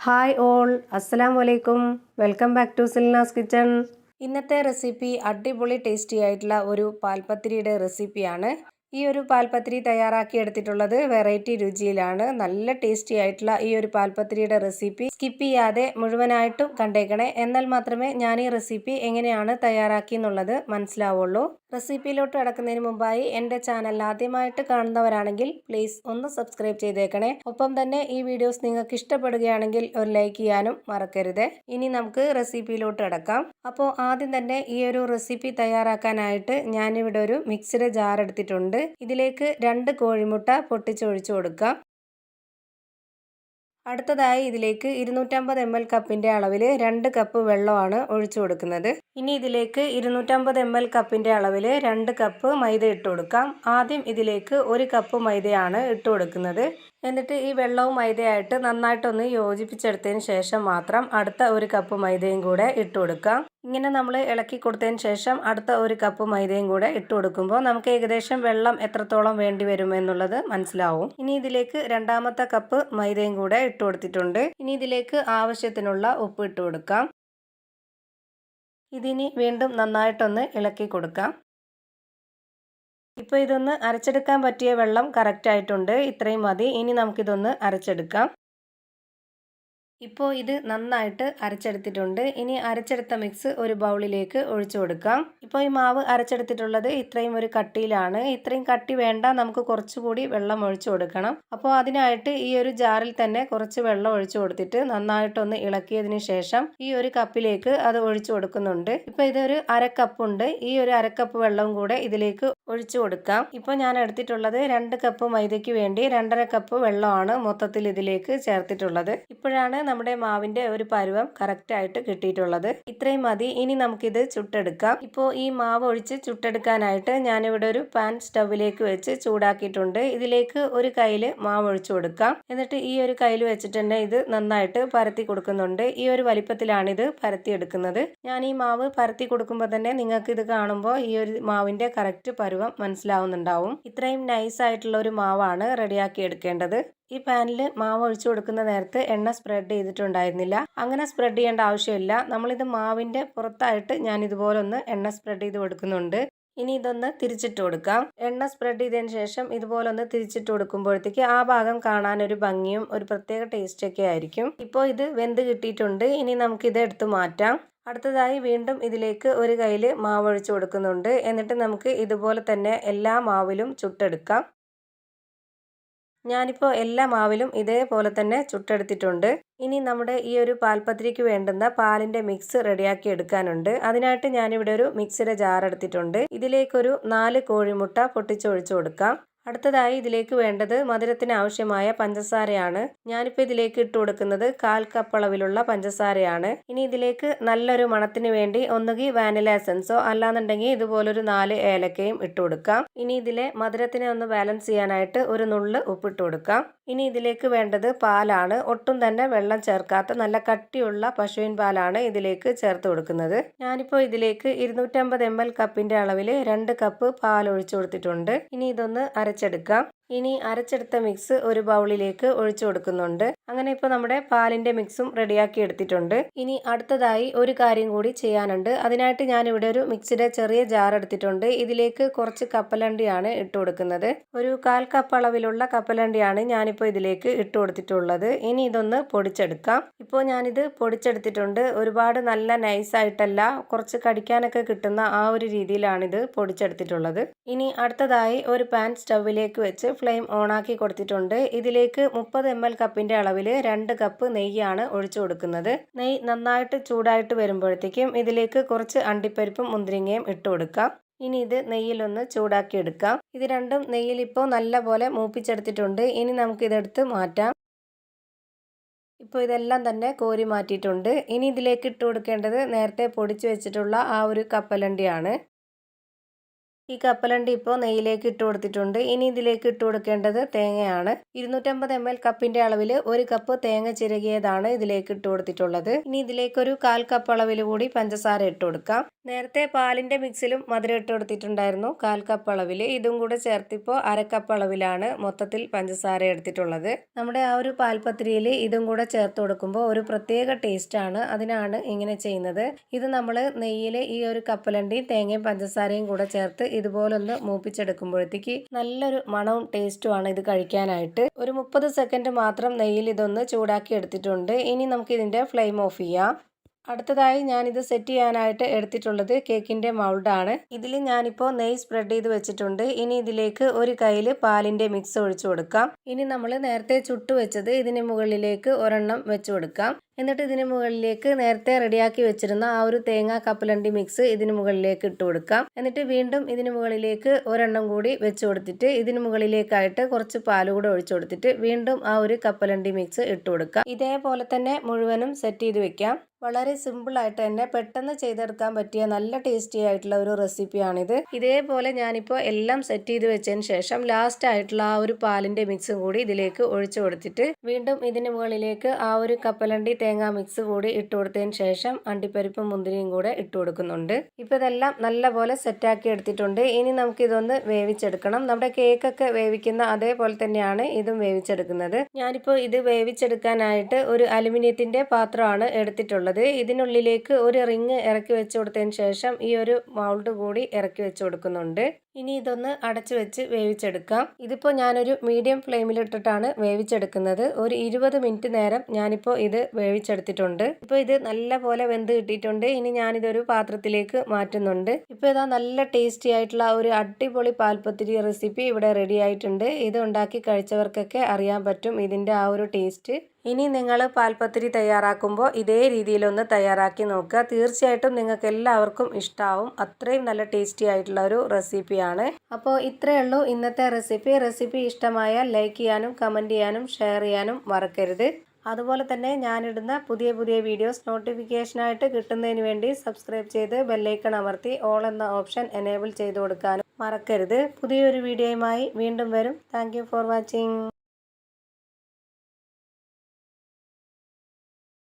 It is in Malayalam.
ഹായ് ഓൾ, അസ്സലാമു അലൈക്കും. Welcome back to Silna's kitchen. ഇന്നത്തെ റെസിപ്പി അടിപൊളി ടേസ്റ്റി ആയിട്ടുള്ള ഒരു പാൽപ്പത്തിരിയുടെ റെസിപ്പിയാണ്. ഈ ഒരു പാൽപ്പത്തിരി തയ്യാറാക്കി എടുത്തിട്ടുള്ളത് വെറൈറ്റി രുചിയിലാണ്. നല്ല ടേസ്റ്റി ആയിട്ടുള്ള ഈ ഒരു പാൽപ്പത്തിരിയുടെ റെസിപ്പി സ്കിപ്പ് ചെയ്യാതെ മുഴുവനായിട്ടും കണ്ടേക്കണേ. എന്നാൽ മാത്രമേ ഞാൻ ഈ റെസിപ്പി എങ്ങനെയാണ് തയ്യാറാക്കി എന്നുള്ളത് മനസ്സിലാവുള്ളൂ. റെസിപ്പിയിലോട്ട് കടക്കുന്നതിന് മുമ്പായി എൻ്റെ ചാനൽ ആദ്യമായിട്ട് കാണുന്നവരാണെങ്കിൽ പ്ലീസ് ഒന്ന് സബ്സ്ക്രൈബ് ചെയ്തേക്കണേ. ഒപ്പം തന്നെ ഈ വീഡിയോസ് നിങ്ങൾക്ക് ഇഷ്ടപ്പെടുകയാണെങ്കിൽ ഒരു ലൈക്ക് ചെയ്യാനും മറക്കരുത്. ഇനി നമുക്ക് റെസിപ്പിയിലോട്ട് കടക്കാം. അപ്പോൾ ആദ്യം തന്നെ ഈ ഒരു റെസിപ്പി തയ്യാറാക്കാനായിട്ട് ഞാനിവിടെ ഒരു മിക്സിയുടെ ജാർ എടുത്തിട്ടുണ്ട്. ഇതിലേക്ക് 2 കോഴിമുട്ട പൊട്ടിച്ചൊഴിച്ചു കൊടുക്കാം. അടുത്തതായി ഇതിലേക്ക് 250 ml കപ്പിൻ്റെ അളവിൽ 2 കപ്പ് വെള്ളമാണ് ഒഴിച്ചു കൊടുക്കുന്നത്. ഇനി ഇതിലേക്ക് 250 ml കപ്പിൻ്റെ അളവിൽ 2 കപ്പ് മൈദ ഇട്ട് കൊടുക്കാം. ആദ്യം ഇതിലേക്ക് 1 കപ്പ് മൈദയാണ് ഇട്ട് കൊടുക്കുന്നത്. എന്നിട്ട് ഈ വെള്ളവും മൈദയായിട്ട് നന്നായിട്ടൊന്ന് യോജിപ്പിച്ചെടുത്തതിന് ശേഷം മാത്രം അടുത്ത 1 കപ്പ് മൈദയും കൂടെ ഇട്ട് കൊടുക്കാം. ഇങ്ങനെ നമ്മൾ ഇളക്കി കൊടുത്തതിന് ശേഷം അടുത്ത 1 കപ്പ് മൈദയും കൂടെ ഇട്ട് കൊടുക്കുമ്പോൾ നമുക്ക് ഏകദേശം വെള്ളം എത്രത്തോളം വേണ്ടി വരും എന്നുള്ളത് മനസ്സിലാവും. ഇനി ഇതിലേക്ക് രണ്ടാമത്തെ കപ്പ് മൈദയും കൂടെ ഇട്ട് കൊടുത്തിട്ടുണ്ട്. ഇനി ഇതിലേക്ക് ആവശ്യത്തിനുള്ള ഉപ്പ് ഇട്ട് കൊടുക്കാം. ഇതിനി വീണ്ടും നന്നായിട്ടൊന്ന് ഇളക്കി കൊടുക്കാം. ഇപ്പോൾ ഇതൊന്ന് അരച്ചെടുക്കാൻ പറ്റിയ വെള്ളം കറക്റ്റ് ആയിട്ടുണ്ട്. ഇത്രയും മതി. ഇനി നമുക്കിതൊന്ന് അരച്ചെടുക്കാം. ഇപ്പോൾ ഇത് നന്നായിട്ട് അരച്ചെടുത്തിട്ടുണ്ട്. ഇനി അരച്ചെടുത്ത മിക്സ് ഒരു ബൗളിലേക്ക് ഒഴിച്ചു കൊടുക്കാം. ഇപ്പോൾ ഈ മാവ് അരച്ചെടുത്തിട്ടുള്ളത് ഇത്രയും ഒരു കട്ടിയിലാണ്. ഇത്രയും കട്ടി വേണ്ട, നമുക്ക് കുറച്ചുകൂടി വെള്ളം ഒഴിച്ചു കൊടുക്കണം. അപ്പോൾ അതിനായിട്ട് ഈ ഒരു ജാറിൽ തന്നെ കുറച്ച് വെള്ളം ഒഴിച്ചു കൊടുത്തിട്ട് നന്നായിട്ടൊന്ന് ഇളക്കിയതിന് ശേഷം ഈ ഒരു കപ്പിലേക്ക് അത് ഒഴിച്ചു കൊടുക്കുന്നുണ്ട്. ഇപ്പോൾ ഇതൊരു അരക്കപ്പുണ്ട്. ഈ ഒരു അരക്കപ്പ് വെള്ളവും കൂടെ ഇതിലേക്ക് ഒഴിച്ചു കൊടുക്കാം. ഇപ്പോൾ ഞാൻ എടുത്തിട്ടുള്ളത് 2 കപ്പ് മൈദയ്ക്ക് വേണ്ടി 2.5 കപ്പ് വെള്ളമാണ് മൊത്തത്തിൽ ഇതിലേക്ക് ചേർത്തിട്ടുള്ളത്. ഇപ്പോഴാണ് നമ്മുടെ മാവിന്റെ ഒരു പരുവം കറക്റ്റ് ആയിട്ട് കിട്ടിയിട്ടുള്ളത്. ഇത്രയും മതി. ഇനി നമുക്കിത് ചുട്ടെടുക്കാം. ഇപ്പോൾ ഈ മാവ് ഒഴിച്ച് ചുട്ടെടുക്കാനായിട്ട് ഞാനിവിടെ ഒരു പാൻ സ്റ്റൗവിലേക്ക് വെച്ച് ചൂടാക്കിയിട്ടുണ്ട്. ഇതിലേക്ക് ഒരു കയ്യിൽ മാവ് ഒഴിച്ചു കൊടുക്കാം. എന്നിട്ട് ഈ ഒരു കയ്യിൽ വെച്ചിട്ട് തന്നെ ഇത് നന്നായിട്ട് പരത്തി കൊടുക്കുന്നുണ്ട്. ഈ ഒരു വലിപ്പത്തിലാണ് ഇത് പരത്തിയെടുക്കുന്നത്. ഞാൻ ഈ മാവ് പരത്തി കൊടുക്കുമ്പോൾ തന്നെ നിങ്ങൾക്ക് ഇത് കാണുമ്പോൾ ഈ ഒരു മാവിന്റെ കറക്റ്റ് പരുവം മനസ്സിലാവുന്നുണ്ടാവും. ഇത്രയും നൈസ് ആയിട്ടുള്ള ഒരു മാവാണ് റെഡിയാക്കി എടുക്കേണ്ടത്. ഈ പാനിൽ മാവ് ഒഴിച്ചു കൊടുക്കുന്ന നേരത്ത് എണ്ണ സ്പ്രെഡ് ചെയ്തിട്ടുണ്ടായിരുന്നില്ല. അങ്ങനെ സ്പ്രെഡ് ചെയ്യേണ്ട ആവശ്യമില്ല. നമ്മളിത് മാവിൻ്റെ പുറത്തായിട്ട് ഞാൻ ഇതുപോലെ ഒന്ന് എണ്ണ സ്പ്രെഡ് ചെയ്ത് കൊടുക്കുന്നുണ്ട്. ഇനി ഇതൊന്ന് തിരിച്ചിട്ട് കൊടുക്കാം. എണ്ണ സ്പ്രെഡ് ചെയ്തതിന് ശേഷം ഇതുപോലെ ഒന്ന് തിരിച്ചിട്ട് കൊടുക്കുമ്പോഴത്തേക്ക് ആ ഭാഗം കാണാൻ ഒരു ഭംഗിയും ഒരു പ്രത്യേക ടേസ്റ്റൊക്കെ ആയിരിക്കും. ഇപ്പോൾ ഇത് വെന്ത് കിട്ടിയിട്ടുണ്ട്. ഇനി നമുക്കിത് എടുത്ത് മാറ്റാം. അടുത്തതായി വീണ്ടും ഇതിലേക്ക് ഒരു കയ്യിൽ മാവ് ഒഴിച്ചു കൊടുക്കുന്നുണ്ട്. എന്നിട്ട് നമുക്ക് ഇതുപോലെ തന്നെ എല്ലാ മാവിലും ചുട്ടെടുക്കാം. ഞാനിപ്പോൾ എല്ലാ മാവിലും ഇതേപോലെ തന്നെ ചുട്ടെടുത്തിട്ടുണ്ട്. ഇനി നമ്മുടെ ഈ ഒരു പാൽപ്പത്തിരിക്ക് വേണ്ടുന്ന പാലിൻ്റെ മിക്സ് റെഡിയാക്കി എടുക്കാനുണ്ട്. അതിനായിട്ട് ഞാനിവിടെ ഒരു മിക്സിയുടെ ജാർ എടുത്തിട്ടുണ്ട്. ഇതിലേക്കൊരു 4 കോഴിമുട്ട പൊട്ടിച്ചൊഴിച്ചു കൊടുക്കാം. അടുത്തതായി ഇതിലേക്ക് വേണ്ടത് മധുരത്തിന് ആവശ്യമായ പഞ്ചസാരയാണ്. ഞാനിപ്പോൾ ഇതിലേക്ക് ഇട്ട് കൊടുക്കുന്നത് 1/4 കപ്പ് അളവിലുള്ള പഞ്ചസാരയാണ്. ഇനി ഇതിലേക്ക് നല്ലൊരു മണത്തിന് വേണ്ടി ഒന്നുകിൽ വാനില എസൻസോ അല്ലാന്നുണ്ടെങ്കിൽ ഇതുപോലൊരു 4 ഏലക്കയും ഇട്ട് കൊടുക്കാം. ഇനി ഇതിലെ മധുരത്തിനെ ഒന്ന് ബാലൻസ് ചെയ്യാനായിട്ട് ഒരു നുള്ള് ഉപ്പിട്ട് കൊടുക്കാം. ഇനി ഇതിലേക്ക് വേണ്ടത് പാലാണ്. ഒട്ടും തന്നെ വെള്ളം ചേർക്കാത്ത നല്ല കട്ടിയുള്ള പശുവിൻ പാലാണ് ഇതിലേക്ക് ചേർത്ത് കൊടുക്കുന്നത്. ഞാനിപ്പോൾ ഇതിലേക്ക് 250 ml കപ്പിൻ്റെ അളവിൽ 2 കപ്പ് പാൽ ഒഴിച്ചു കൊടുത്തിട്ടുണ്ട്. ഇനി ഇതൊന്ന് അരച്ചെടുക്കാം. ഇനി അരച്ചെടുത്ത മിക്സ് ഒരു ബൗളിലേക്ക് ഒഴിച്ചു കൊടുക്കുന്നുണ്ട്. അങ്ങനെ ഇപ്പോൾ നമ്മുടെ പാലിൻ്റെ മിക്സും റെഡിയാക്കി എടുത്തിട്ടുണ്ട്. ഇനി അടുത്തതായി ഒരു കാര്യം കൂടി ചെയ്യാനുണ്ട്. അതിനായിട്ട് ഞാനിവിടെ ഒരു മിക്സിയുടെ ചെറിയ ജാർ എടുത്തിട്ടുണ്ട്. ഇതിലേക്ക് കുറച്ച് കപ്പലണ്ടിയാണ് ഇട്ട് കൊടുക്കുന്നത്. ഒരു 1/4 കപ്പ് അളവിലുള്ള കപ്പലണ്ടിയാണ് ഞാനിപ്പോൾ ഇതിലേക്ക് ഇട്ട് കൊടുത്തിട്ടുള്ളത്. ഇനി ഇതൊന്ന് പൊടിച്ചെടുക്കാം. ഇപ്പോൾ ഞാനിത് പൊടിച്ചെടുത്തിട്ടുണ്ട്. ഒരുപാട് നല്ല നൈസായിട്ടല്ല, കുറച്ച് കടിക്കാനൊക്കെ കിട്ടുന്ന ആ ഒരു രീതിയിലാണിത് പൊടിച്ചെടുത്തിട്ടുള്ളത്. ഇനി അടുത്തതായി ഒരു പാൻ സ്റ്റൗവിലേക്ക് വെച്ച് ഫ്ലെയിം ഓണാക്കി കൊടുത്തിട്ടുണ്ട്. ഇതിലേക്ക് 30 ml കപ്പിൻ്റെ അളവിൽ 2 കപ്പ് നെയ്യാണ് ഒഴിച്ചു കൊടുക്കുന്നത്. നെയ്യ് നന്നായിട്ട് ചൂടായിട്ട് വരുമ്പോഴത്തേക്കും ഇതിലേക്ക് കുറച്ച് അണ്ടിപ്പരിപ്പും മുന്തിരിങ്ങയും ഇട്ട് കൊടുക്കാം. ഇനി ഇത് നെയ്യിലൊന്ന് ചൂടാക്കി എടുക്കാം. ഇത് രണ്ടും നെയ്യിൽ ഇപ്പോൾ നല്ലപോലെ മൂപ്പിച്ചെടുത്തിട്ടുണ്ട്. ഇനി നമുക്കിതെടുത്ത് മാറ്റാം. ഇപ്പോൾ ഇതെല്ലാം തന്നെ കോരി മാറ്റിയിട്ടുണ്ട്. ഇനി ഇതിലേക്ക് ഇട്ട് കൊടുക്കേണ്ടത് നേരത്തെ പൊടിച്ചു വെച്ചിട്ടുള്ള ആ ഒരു കപ്പലണ്ടിയാണ്. ഈ കപ്പലണ്ടി ഇപ്പോൾ നെയ്യിലേക്ക് ഇട്ട് കൊടുത്തിട്ടുണ്ട്. ഇനി ഇതിലേക്ക് ഇട്ട് കൊടുക്കേണ്ടത് തേങ്ങയാണ്. 250 ml കപ്പിന്റെ അളവിൽ 1 കപ്പ് തേങ്ങ ചിരകിയതാണ് ഇതിലേക്ക് ഇട്ട് കൊടുത്തിട്ടുള്ളത്. ഇനി ഇതിലേക്ക് ഒരു 1/4 കപ്പ് അളവിൽ കൂടി പഞ്ചസാര ഇട്ട് കൊടുക്കാം. നേരത്തെ പാലിന്റെ മിക്സിലും മധുരം ഇട്ട് കൊടുത്തിട്ടുണ്ടായിരുന്നു 1/4 കപ്പ് അളവിൽ. ഇതും കൂടെ ചേർത്തിപ്പോൾ 1/2 കപ്പ് അളവിലാണ് മൊത്തത്തിൽ പഞ്ചസാര എടുത്തിട്ടുള്ളത്. നമ്മുടെ ആ ഒരു പാൽപത്രിയിൽ ഇതും കൂടെ ചേർത്ത് കൊടുക്കുമ്പോൾ ഒരു പ്രത്യേക ടേസ്റ്റ് ആണ്. അതിനാണ് ഇങ്ങനെ ചെയ്യുന്നത്. ഇത് നമ്മൾ നെയ്യിൽ ഈ ഒരു കപ്പലണ്ടി തേങ്ങയും പഞ്ചസാരയും കൂടെ ചേർത്ത് ഇതുപോലൊന്ന് മൂപ്പിച്ചെടുക്കുമ്പോഴത്തേക്ക് നല്ലൊരു മണവും ടേസ്റ്റുമാണ് ഇത് കഴിക്കാനായിട്ട്. ഒരു 30 സെക്കൻഡ് മാത്രം നെയ്യിൽ ഇതൊന്ന് ചൂടാക്കി എടുത്തിട്ടുണ്ട്. ഇനി നമുക്ക് ഇതിന്റെ ഫ്ലെയിം ഓഫ് ചെയ്യാം. അടുത്തതായി ഞാനിത് സെറ്റ് ചെയ്യാനായിട്ട് എടുത്തിട്ടുള്ളത് കേക്കിന്റെ മൗൾഡാണ്. ഇതിൽ ഞാനിപ്പോൾ നെയ്യ് സ്പ്രെഡ് ചെയ്ത് വെച്ചിട്ടുണ്ട്. ഇനി ഇതിലേക്ക് ഒരു കയ്യിൽ പാലിന്റെ മിക്സ് ഒഴിച്ചു കൊടുക്കാം. ഇനി നമ്മൾ നേരത്തെ ചുട്ടു വെച്ചത് ഇതിന് മുകളിലേക്ക് ഒരെണ്ണം വെച്ചു കൊടുക്കാം. എന്നിട്ട് ഇതിന് മുകളിലേക്ക് നേരത്തെ റെഡിയാക്കി വെച്ചിരുന്ന ആ ഒരു തേങ്ങ കപ്പലണ്ടി മിക്സ് ഇതിന് മുകളിലേക്ക് ഇട്ട് കൊടുക്കാം. എന്നിട്ട് വീണ്ടും ഇതിന് മുകളിലേക്ക് ഒരെണ്ണം കൂടി വെച്ച് കൊടുത്തിട്ട് ഇതിന് മുകളിലേക്കായിട്ട് കുറച്ച് പാൽ കൂടെ ഒഴിച്ചു കൊടുത്തിട്ട് വീണ്ടും ആ ഒരു കപ്പലണ്ടി മിക്സ് ഇട്ട് കൊടുക്കാം. ഇതേപോലെ തന്നെ മുഴുവനും സെറ്റ് ചെയ്ത് വെക്കാം. വളരെ സിമ്പിൾ ആയിട്ട് തന്നെ പെട്ടെന്ന് ചെയ്തെടുക്കാൻ പറ്റിയ നല്ല ടേസ്റ്റി ആയിട്ടുള്ള ഒരു റെസിപ്പിയാണിത്. ഇതേപോലെ ഞാനിപ്പോൾ എല്ലാം സെറ്റ് ചെയ്ത് വെച്ചതിന് ശേഷം ലാസ്റ്റ് ആയിട്ടുള്ള ആ ഒരു പാലിന്റെ മിക്സും കൂടി ഇതിലേക്ക് ഒഴിച്ചു കൊടുത്തിട്ട് വീണ്ടും ഇതിന് മുകളിലേക്ക് ആ ഒരു കപ്പലണ്ടി തേങ്ങാ മിക്സ് കൂടി ഇട്ട് കൊടുത്തതിന് ശേഷം അണ്ടിപ്പരിപ്പും മുന്തിരിയും കൂടെ ഇട്ട് കൊടുക്കുന്നുണ്ട്. ഇപ്പോൾ ഇതെല്ലാം നല്ലപോലെ സെറ്റാക്കി എടുത്തിട്ടുണ്ട്. ഇനി നമുക്ക് ഇതൊന്ന് വേവിച്ചെടുക്കണം. നമ്മുടെ കേക്കൊക്കെ വേവിക്കുന്ന അതേപോലെ തന്നെയാണ് ഇതും വേവിച്ചെടുക്കുന്നത്. ഞാനിപ്പോൾ ഇത് വേവിച്ചെടുക്കാനായിട്ട് ഒരു അലുമിനിയത്തിന്റെ പാത്രമാണ് എടുത്തിട്ടുള്ളത്. ഇതിനുള്ളിലേക്ക് ഒരു റിങ് ഇറക്കി വെച്ച് കൊടുത്തതിന് ശേഷം ഈ ഒരു മൗൾഡ് കൂടി ഇറക്കി വെച്ച് കൊടുക്കുന്നുണ്ട്. ഇനി ഇതൊന്ന് അടച്ചു വെച്ച് വേവിച്ചെടുക്കാം. ഇതിപ്പോൾ ഞാനൊരു മീഡിയം ഫ്ലെയിമിലിട്ടിട്ടാണ് വേവിച്ചെടുക്കുന്നത്. ഒരു 20 മിനിറ്റ് നേരം ഞാനിപ്പോൾ ഇത് വേവിച്ചെടുത്തിട്ടുണ്ട്. ഇപ്പോൾ ഇത് നല്ല പോലെ വെന്ത് കിട്ടിയിട്ടുണ്ട്. ഇനി ഞാനിതൊരു പാത്രത്തിലേക്ക് മാറ്റുന്നുണ്ട്. ഇപ്പോൾ ഇതാ നല്ല ടേസ്റ്റി ആയിട്ടുള്ള ഒരു അടിപൊളി പാൽപത്തിരി റെസിപ്പി ഇവിടെ റെഡി ആയിട്ടുണ്ട്. ഇത് ഉണ്ടാക്കി കഴിച്ചവർക്കൊക്കെ അറിയാൻ പറ്റും ഇതിൻ്റെ ആ ഒരു ടേസ്റ്റ്. ഇനി നിങ്ങൾ പാൽപത്തിരി തയ്യാറാക്കുമ്പോൾ ഇതേ രീതിയിലൊന്ന് തയ്യാറാക്കി നോക്കുക. തീർച്ചയായിട്ടും നിങ്ങൾക്ക് എല്ലാവർക്കും ഇഷ്ടമാവും. അത്രയും നല്ല ടേസ്റ്റി ആയിട്ടുള്ള ഒരു റെസിപ്പിയാണ്. അപ്പോൾ ഇത്രയേ ഉള്ളൂ ഇന്നത്തെ റെസിപ്പി ഇഷ്ടമായാൽ ലൈക്ക് ചെയ്യാനും കമൻറ്റ് ചെയ്യാനും ഷെയർ ചെയ്യാനും മറക്കരുത്. അതുപോലെ തന്നെ ഞാനിടുന്ന പുതിയ വീഡിയോസ് നോട്ടിഫിക്കേഷനായിട്ട് കിട്ടുന്നതിന് വേണ്ടി സബ്സ്ക്രൈബ് ചെയ്ത് ബെല്ലൈക്കൺ അമർത്തി ഓൾ എന്ന ഓപ്ഷൻ എനേബിൾ ചെയ്ത് കൊടുക്കാനും മറക്കരുത്. പുതിയൊരു വീഡിയോയുമായി വീണ്ടും വരും. Thank you for watching.